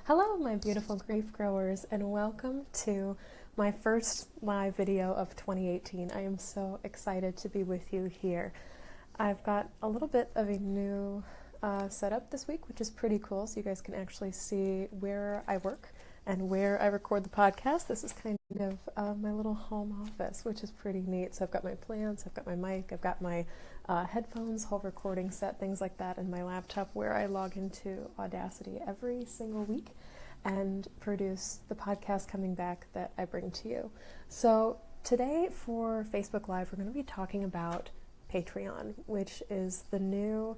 Hello, my beautiful grief growers, and welcome to my first live video of 2018. I am so excited to be with you here. I've got a little bit of a new setup this week, which is pretty cool, so you guys can actually see where I work and where I record the podcast. This is kind of my little home office, which is pretty neat. So I've got my plants, I've got my mic, I've got my headphones, whole recording set, things like that, and my laptop where I log into Audacity every single week and produce the podcast coming back that I bring to you. So today for Facebook Live, we're going to be talking about Patreon, which is the new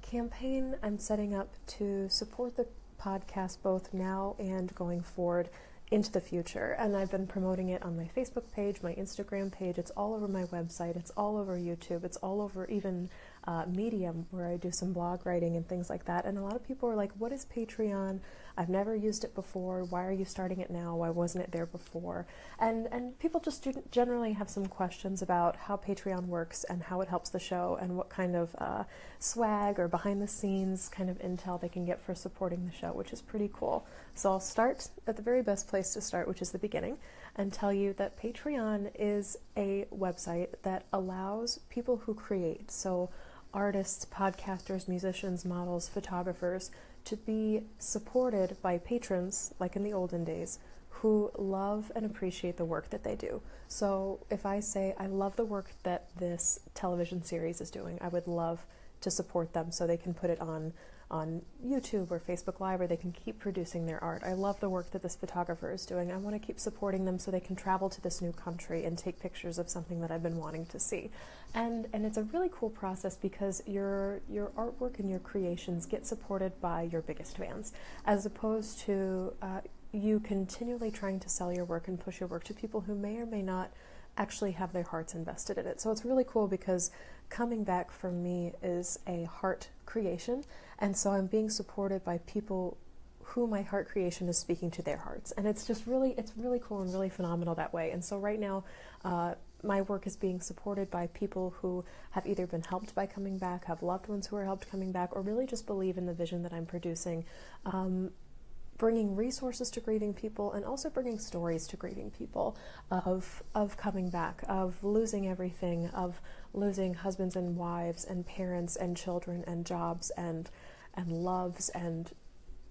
campaign I'm setting up to support the podcast both now and going forward into the future. And I've been promoting it on my Facebook page, my Instagram page. It's all over my website. It's all over YouTube. It's all over even Medium, where I do some blog writing and things like that. And a lot of people are like, what is Patreon? I've never used it before. Why are you starting it now? Why wasn't it there before? And people just generally have some questions about how Patreon works and how it helps the show and what kind of swag or behind the scenes kind of intel they can get for supporting the show, which is pretty cool. So I'll start at the very best place to start, which is the beginning, and tell you that Patreon is a website that allows people who create, so artists, podcasters, musicians, models, photographers, to be supported by patrons, like in the olden days, who love and appreciate the work that they do. So if I say, I love the work that this television series is doing, I would love to support them so they can put it on YouTube or Facebook Live, or they can keep producing their art. I love the work that this photographer is doing. I want to keep supporting them so they can travel to this new country and take pictures of something that I've been wanting to see. And it's a really cool process because your artwork and your creations get supported by your biggest fans, as opposed to you continually trying to sell your work and push your work to people who may or may not actually have their hearts invested in it. So it's really cool because coming back for me is a heart creation, and so I'm being supported by people who my heart creation is speaking to their hearts, and it's really cool and really phenomenal that way. And so right now my work is being supported by people who have either been helped by coming back, have loved ones who are helped coming back, or really just believe in the vision that I'm producing, bringing resources to grieving people and also bringing stories to grieving people of coming back, of losing everything, of losing husbands and wives and parents and children and jobs and loves and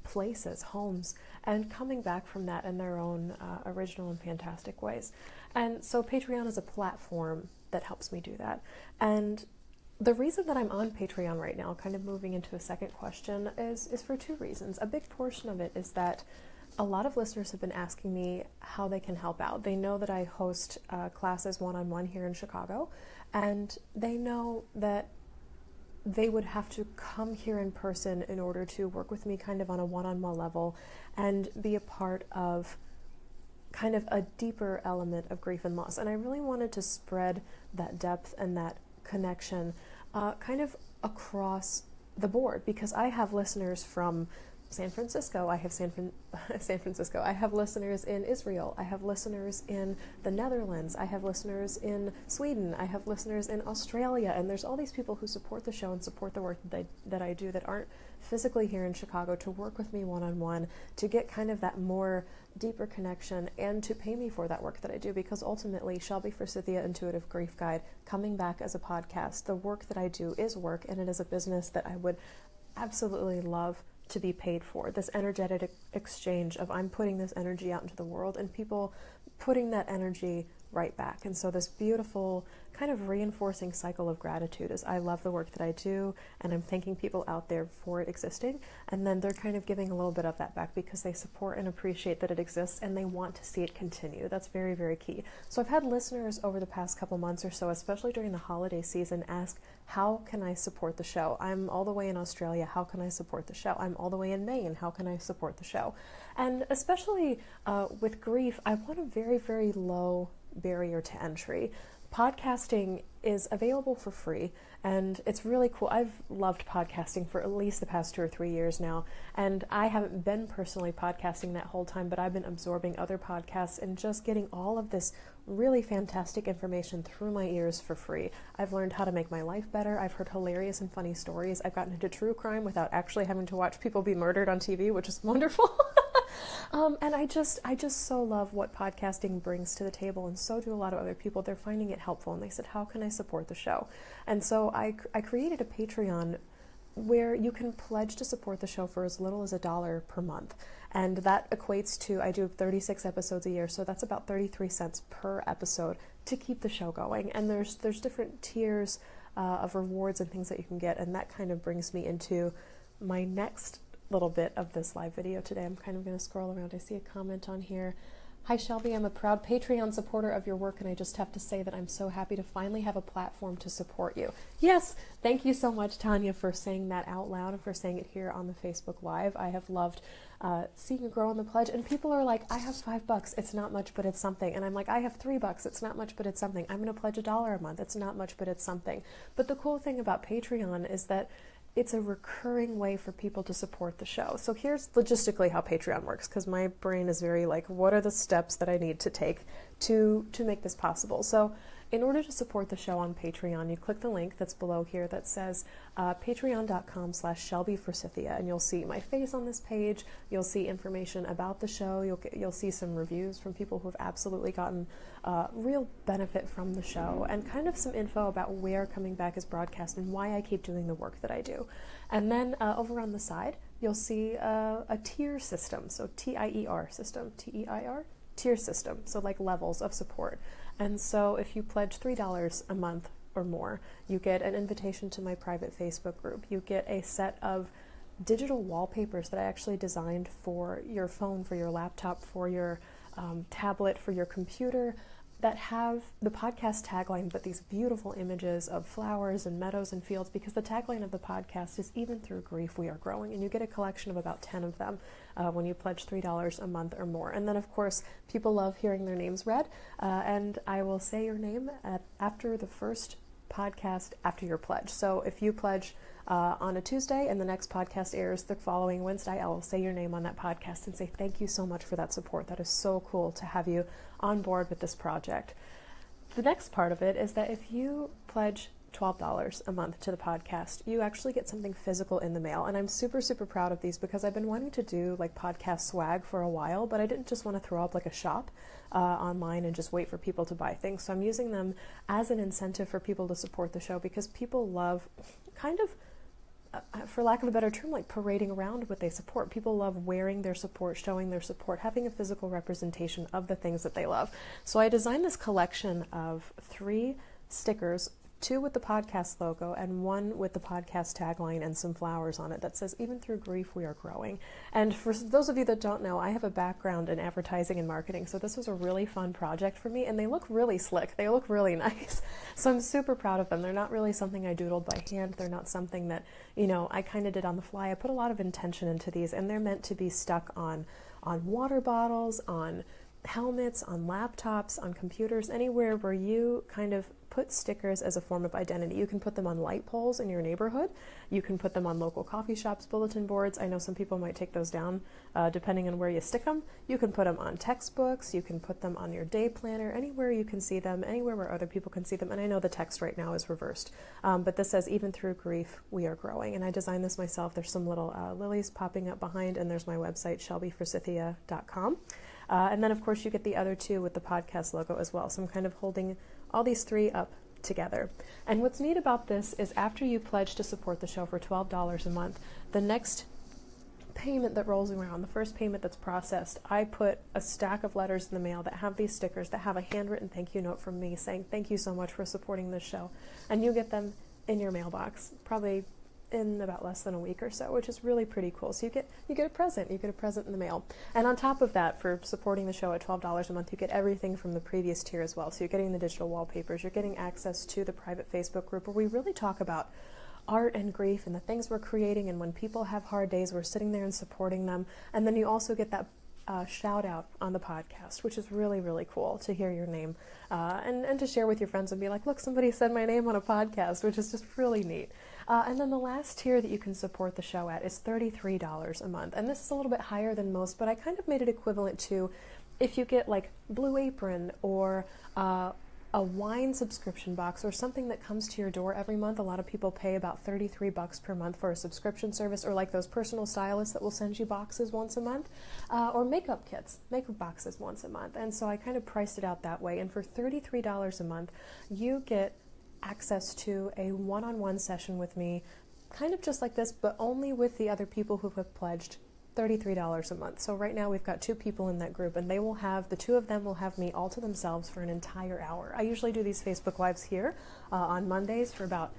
places, homes, and coming back from that in their own original and fantastic ways. And so Patreon is a platform that helps me do that. And the reason that I'm on Patreon right now, kind of moving into a second question, is for two reasons. A big portion of it is that a lot of listeners have been asking me how they can help out. They know that I host classes one-on-one here in Chicago, and they know that they would have to come here in person in order to work with me kind of on a one-on-one level and be a part of kind of a deeper element of grief and loss. And I really wanted to spread that depth and that connection kind of across the board, because I have listeners from San Francisco, I have San Francisco, I have listeners in Israel, I have listeners in the Netherlands, I have listeners in Sweden, I have listeners in Australia, and there's all these people who support the show and support the work that I do that aren't physically here in Chicago, to work with me one-on-one, to get kind of that more deeper connection and to pay me for that work that I do, because ultimately Shelby Forsythia Intuitive Grief Guide, coming back as a podcast, the work that I do is work, and it is a business that I would absolutely love to be paid for. This energetic exchange of I'm putting this energy out into the world and people putting that energy right back. And so this beautiful kind of reinforcing cycle of gratitude is I love the work that I do and I'm thanking people out there for it existing, and then they're kind of giving a little bit of that back because they support and appreciate that it exists and they want to see it continue. That's very, very key. So I've had listeners over the past couple months or so, especially during the holiday season, ask, how can I support the show? I'm all the way in Australia, how can I support the show? I'm all the way in Maine, how can I support the show? And especially with grief, I want a very, very low barrier to entry. podcasting is available for free, and it's really cool. I've loved podcasting for at least the past 2 or 3 years now, and I haven't been personally podcasting that whole time, but I've been absorbing other podcasts and just getting all of this really fantastic information through my ears for free. I've learned how to make my life better. I've heard hilarious and funny stories. I've gotten into true crime without actually having to watch people be murdered on TV, which is wonderful. And I just so love what podcasting brings to the table, and so do a lot of other people. They're finding it helpful, and they said, how can I support the show? And so I created a Patreon where you can pledge to support the show for as little as $1 per month. And that equates to, I do 36 episodes a year, so that's about 33 cents per episode to keep the show going. And there's different tiers of rewards and things that you can get, and that kind of brings me into my next little bit of this live video today. I'm kind of going to scroll around. I see a comment on here. Hi Shelby, I'm a proud Patreon supporter of your work, and I just have to say that I'm so happy to finally have a platform to support you. Yes, thank you so much, Tanya, for saying that out loud and for saying it here on the Facebook Live. I have loved seeing you grow in the pledge, and people are like, I have $5, it's not much, but it's something. And I'm like, I have $3, it's not much, but it's something. I'm going to pledge $1 a month, it's not much, but it's something. But the cool thing about Patreon is that it's a recurring way for people to support the show. So here's logistically how Patreon works, because my brain is very like, what are the steps that I need to take to make this possible? So in order to support the show on Patreon, you click the link that's below here that says patreon.com/ShelbyForsythia, and you'll see my face on this page. You'll see information about the show. You'll see some reviews from people who have absolutely gotten real benefit from the show, and kind of some info about where Coming Back is broadcast and why I keep doing the work that I do. And then over on the side, you'll see a tier system, so TIER system, TEIR? Tier system, so like levels of support. And so if you pledge $3 a month or more, you get an invitation to my private Facebook group. You get a set of digital wallpapers that I actually designed for your phone, for your laptop, for your tablet, for your computer, that have the podcast tagline, but these beautiful images of flowers and meadows and fields, because the tagline of the podcast is even through grief we are growing, and you get a collection of about 10 of them when you pledge $3 a month or more. And then of course people love hearing their names read, and I will say your name after the first podcast after your pledge. So if you pledge on a Tuesday and the next podcast airs the following Wednesday, I will say your name on that podcast and say thank you so much for that support. That is so cool to have you on board with this project. The next part of it is that if you pledge $12 a month to the podcast, you actually get something physical in the mail. And I'm super, super proud of these, because I've been wanting to do like podcast swag for a while, but I didn't just want to throw up like a shop online and just wait for people to buy things. So I'm using them as an incentive for people to support the show, because people love kind of, for lack of a better term, like parading around what they support. People love wearing their support, showing their support, having a physical representation of the things that they love. So I designed this collection of 3 stickers, 2 with the podcast logo and 1 with the podcast tagline and some flowers on it that says, even through grief we are growing. And for those of you that don't know, I have a background in advertising and marketing, so this was a really fun project for me, and they look really slick. They look really nice. So I'm super proud of them. They're not really something I doodled by hand. They're not something that, you know, I kind of did on the fly. I put a lot of intention into these, and they're meant to be stuck on water bottles, on helmets, on laptops, on computers, anywhere where you kind of put stickers as a form of identity. You can put them on light poles in your neighborhood. You can put them on local coffee shops, bulletin boards. I know some people might take those down depending on where you stick them. You can put them on textbooks. You can put them on your day planner, anywhere you can see them, anywhere where other people can see them. And I know the text right now is reversed, but this says, even through grief, we are growing. And I designed this myself. There's some little lilies popping up behind, and there's my website, ShelbyForsythia.com. And then, of course, you get the other 2 with the podcast logo as well. So I'm kind of holding all these 3 up together. And what's neat about this is, after you pledge to support the show for $12 a month, the next payment that rolls around, the first payment that's processed, I put a stack of letters in the mail that have these stickers that have a handwritten thank you note from me saying, thank you so much for supporting this show. And you get them in your mailbox, probably in about less than a week or so, which is really pretty cool. So you get a present. You get a present in the mail. And on top of that, for supporting the show at $12 a month, you get everything from the previous tier as well. So you're getting the digital wallpapers. You're getting access to the private Facebook group where we really talk about art and grief and the things we're creating, and when people have hard days, we're sitting there and supporting them. And then you also get that shout out on the podcast, which is really, really cool to hear your name and to share with your friends and be like, look, somebody said my name on a podcast, which is just really neat. And then the last tier that you can support the show at is $33 a month. And this is a little bit higher than most, but I kind of made it equivalent to if you get like Blue Apron or a wine subscription box or something that comes to your door every month. A lot of people pay about $33 per month for a subscription service, or like those personal stylists that will send you boxes once a month, or makeup kits, makeup boxes once a month. And so I kind of priced it out that way. And for $33 a month, you get access to a one-on-one session with me, kind of just like this, but only with the other people who have pledged $33 a month. So right now we've got 2 people in that group, and the 2 of them will have me all to themselves for an entire hour. I usually do these Facebook Lives here on Mondays for about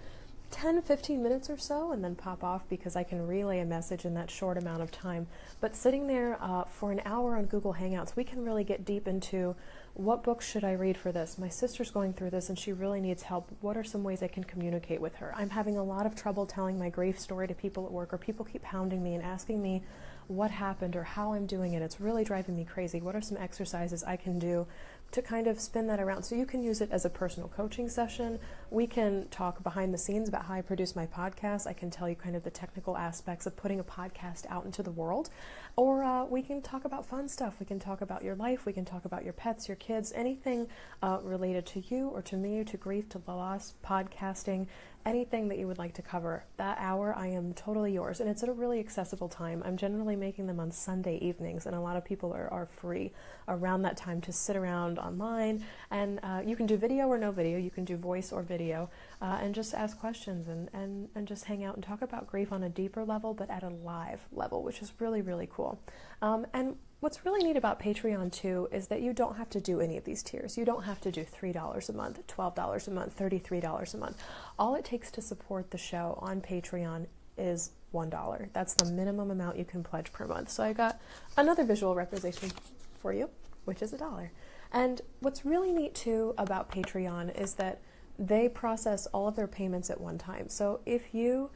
10-15 minutes or so, and then pop off because I can relay a message in that short amount of time. But sitting there for an hour on Google Hangouts, we can really get deep into what books should I read for this? My sister's going through this and she really needs help. What are some ways I can communicate with her? I'm having a lot of trouble telling my grief story to people at work, or people keep hounding me and asking me what happened or how I'm doing it. It's really driving me crazy. What are some exercises I can do to kind of spin that around? So you can use it as a personal coaching session. We can talk behind the scenes about how I produce my podcast. I can tell you kind of the technical aspects of putting a podcast out into the world. Or we can talk about fun stuff. We can talk about your life. We can talk about your pets, your kids, anything related to you or to me, to grief, to loss, podcasting, anything that you would like to cover. That hour, I am totally yours. And it's at a really accessible time. I'm generally making them on Sunday evenings, and a lot of people are free around that time to sit around online. And you can do video or no video. You can do voice or video, and just ask questions and just hang out and talk about grief on a deeper level, but at a live level, which is really, really cool. And what's really neat about Patreon too is that you don't have to do any of these tiers. You don't have to do $3 a month, $12 a month, $33 a month. All it takes to support the show on Patreon is $1. That's the minimum amount you can pledge per month. So I got another visual representation for you, which is $1. And what's really neat too about Patreon is that they process all of their payments at one time. So if you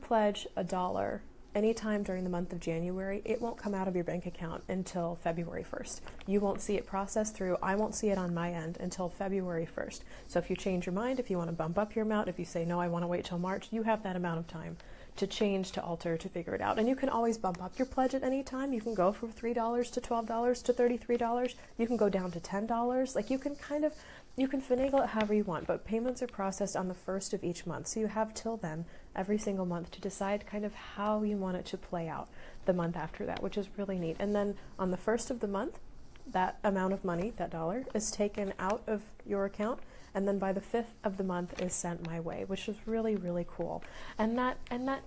pledge $1 anytime during the month of January, it won't come out of your bank account until February 1st. You won't see it processed through. I won't see it on my end until February 1st. So if you change your mind, if you want to bump up your amount, if you say, no, I want to wait till March, you have that amount of time to change, to alter, to figure it out. And you can always bump up your pledge at any time. You can go from $3 to $12 to $33. You can go down to $10. Like you can finagle it however you want, but payments are processed on the 1st of each month. So you have till then, every single month, to decide kind of how you want it to play out the month after that, which is really neat. And then on the 1st of the month, that amount of money, that $1, is taken out of your account, and then by the 5th of the month is sent my way, which is really, really cool. And that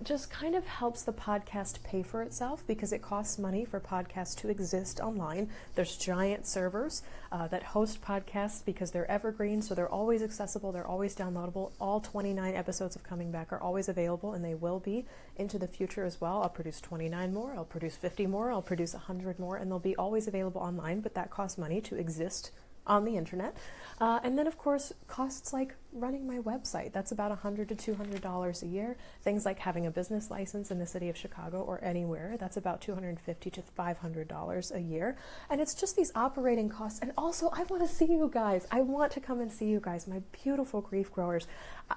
just kind of helps the podcast pay for itself, because it costs money for podcasts to exist online. There's giant servers that host podcasts because they're evergreen, so they're always accessible, they're always downloadable. All 29 episodes of Coming Back are always available, and they will be into the future as well. I'll produce 29 more, I'll produce 50 more, I'll produce 100 more, and they'll be always available online, but that costs money to exist on the internet. And then of course costs like running my website, that's about $100 to $200 a year. Things like having a business license in the city of Chicago or anywhere, that's about $250 to $500 a year. And it's just these operating costs. And also I want to see you guys. I want to come and see you guys, my beautiful grief growers.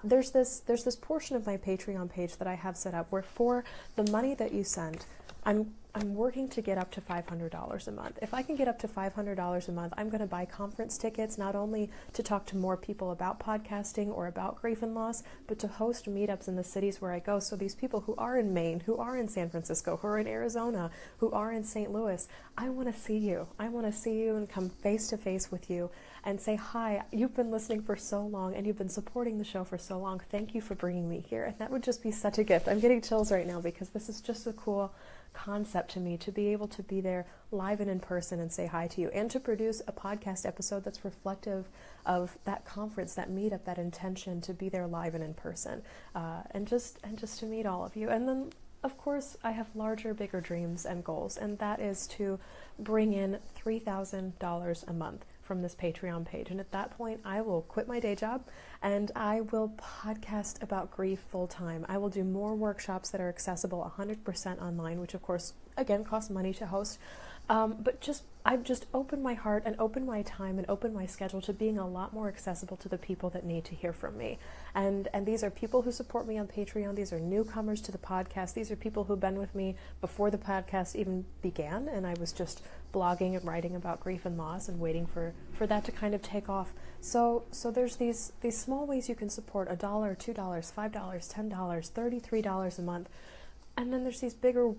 There's this portion of my Patreon page that I have set up where for the money that you send, I'm working to get up to $500 a month. If I can get up to $500 a month, I'm going to buy conference tickets, not only to talk to more people about podcasting or about grief and loss, but to host meetups in the cities where I go. So these people who are in Maine, who are in San Francisco, who are in Arizona, who are in St. Louis, I want to see you. I want to see you and come face to face with you and say, hi, you've been listening for so long and you've been supporting the show for so long. Thank you for bringing me here. And that would just be such a gift. I'm getting chills right now because this is just a cool concept to me, to be able to be there live and in person and say hi to you, and to produce a podcast episode that's reflective of that conference, that meetup, that intention to be there live and in person, and just to meet all of you. And then of course I have larger, bigger dreams and goals, and that is to bring in $3,000 a month from this Patreon page. And at that point, I will quit my day job and I will podcast about grief full time. I will do more workshops that are accessible 100% online, which of course, again, costs money to host. But I've just opened my heart and opened my time and opened my schedule to being a lot more accessible to the people that need to hear from me. And these are people who support me on Patreon. These are newcomers to the podcast. These are people who've been with me before the podcast even began, and I was just blogging and writing about grief and loss and waiting for that to kind of take off. So there's these small ways you can support: $1, $2, $5, $10, $33 a month. And then there's these bigger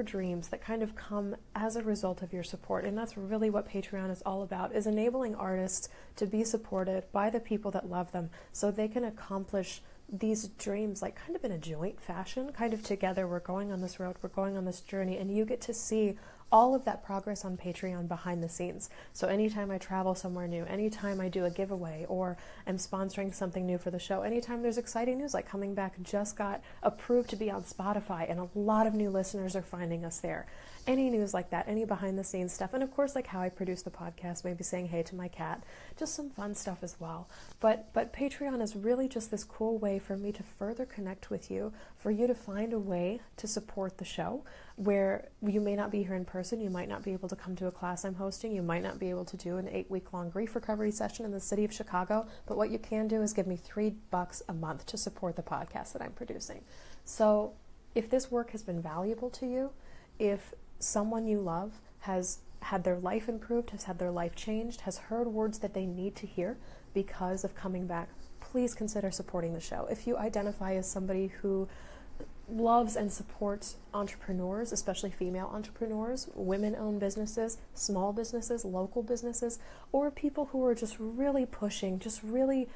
dreams that kind of come as a result of your support. And that's really what Patreon is all about, is enabling artists to be supported by the people that love them so they can accomplish these dreams, like kind of in a joint fashion, kind of together. We're going on this road, we're going on this journey, and you get to see all of that progress on Patreon behind the scenes. So anytime I travel somewhere new, anytime I do a giveaway or am sponsoring something new for the show, anytime there's exciting news, like Coming Back just got approved to be on Spotify and a lot of new listeners are finding us there. Any news like that, any behind the scenes stuff, and of course like how I produce the podcast, maybe saying hey to my cat, just some fun stuff as well. But Patreon is really just this cool way for me to further connect with you, for you to find a way to support the show where you may not be here in person, you might not be able to come to a class I'm hosting, you might not be able to do an 8-week-long grief recovery session in the city of Chicago, but what you can do is give me $3 a month to support the podcast that I'm producing. So if this work has been valuable to you, if someone you love has had their life improved, has had their life changed, has heard words that they need to hear because of Coming Back, please consider supporting the show. If you identify as somebody who loves and supports entrepreneurs, especially female entrepreneurs, women-owned businesses, small businesses, local businesses, or people who are just really pushing, just really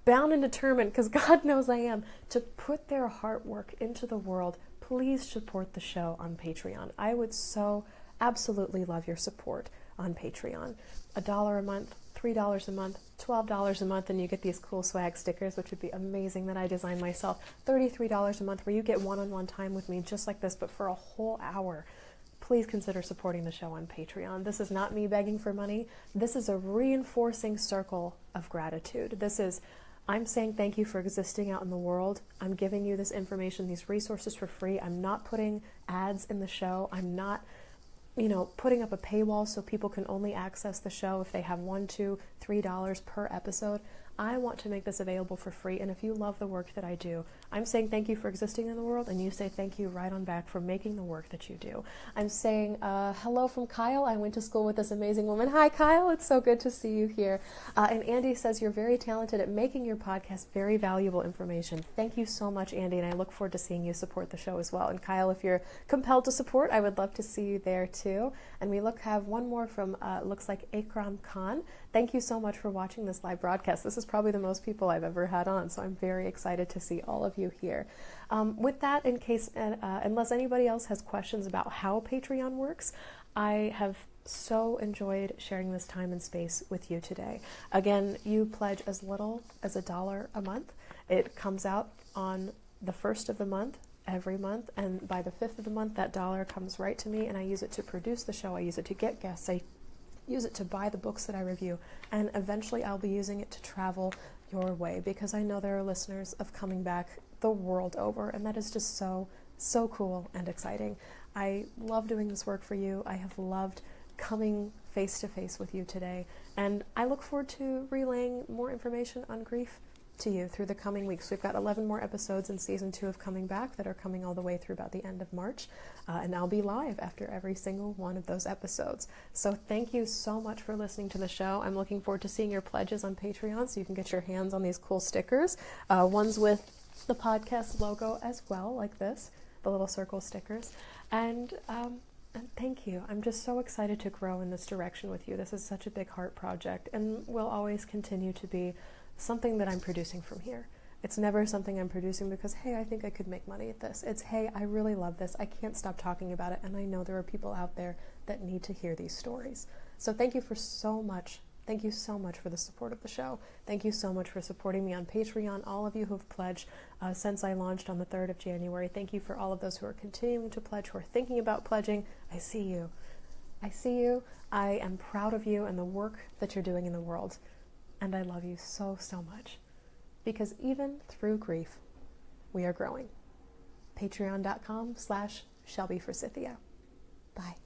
bound and determined, because God knows I am, to put their heart work into the world, please support the show on Patreon. I would so absolutely love your support on Patreon. $1 a month, $3 a month, $12 a month, and you get these cool swag stickers, which would be amazing, that I designed myself. $33 a month, where you get one-on-one time with me just like this, but for a whole hour. Please consider supporting the show on Patreon. This is not me begging for money. This is a reinforcing circle of gratitude. I'm saying thank you for existing out in the world. I'm giving you this information, these resources for free. I'm not putting ads in the show. I'm not, putting up a paywall so people can only access the show if they have $1, $2, $3 per episode. I want to make this available for free, and if you love the work that I do, I'm saying thank you for existing in the world, and you say thank you right on back for making the work that you do. I'm saying hello from Kyle. I went to school with this amazing woman. Hi, Kyle. It's so good to see you here. And Andy says you're very talented at making your podcast very valuable information. Thank you so much, Andy, and I look forward to seeing you support the show as well. And Kyle, if you're compelled to support, I would love to see you there too. And we have one more from, looks like Akram Khan. Thank you so much for watching this live broadcast. This is probably the most people I've ever had on, so I'm very excited to see all of you here. With that, in case, unless anybody else has questions about how Patreon works, I have so enjoyed sharing this time and space with you today. Again, you pledge as little as $1 a month. It comes out on the 1st of the month, every month, and by the 5th of the month, that dollar comes right to me, and I use it to produce the show. I use it to get guests. I use it to buy the books that I review, and eventually I'll be using it to travel your way, because I know there are listeners of Coming Back the world over, and that is just so cool and exciting. I love doing this work for you. I have loved coming face to face with you today, and I look forward to relaying more information on grief to you through the coming weeks. We've got 11 more episodes in season 2 of Coming Back that are coming all the way through about the end of March, and I'll be live after every single one of those episodes. So thank you so much for listening to the show. I'm looking forward to seeing your pledges on Patreon so you can get your hands on these cool stickers, ones with the podcast logo as well, like this, the little circle stickers, and thank you. I'm just so excited to grow in this direction with you. This is such a big heart project, and will always continue to be something that I'm producing from here. It's never something I'm producing because, hey, I think I could make money at this. It's, hey, I really love this. I can't stop talking about it, and I know there are people out there that need to hear these stories. So thank you so much. Thank you so much for the support of the show. Thank you so much for supporting me on Patreon, all of you who have pledged since I launched on the 3rd of January. Thank you for all of those who are continuing to pledge, who are thinking about pledging. I see you. I see you. I am proud of you and the work that you're doing in the world. And I love you so much, because even through grief, we are growing. Patreon.com/ShelbyForsythia. Bye.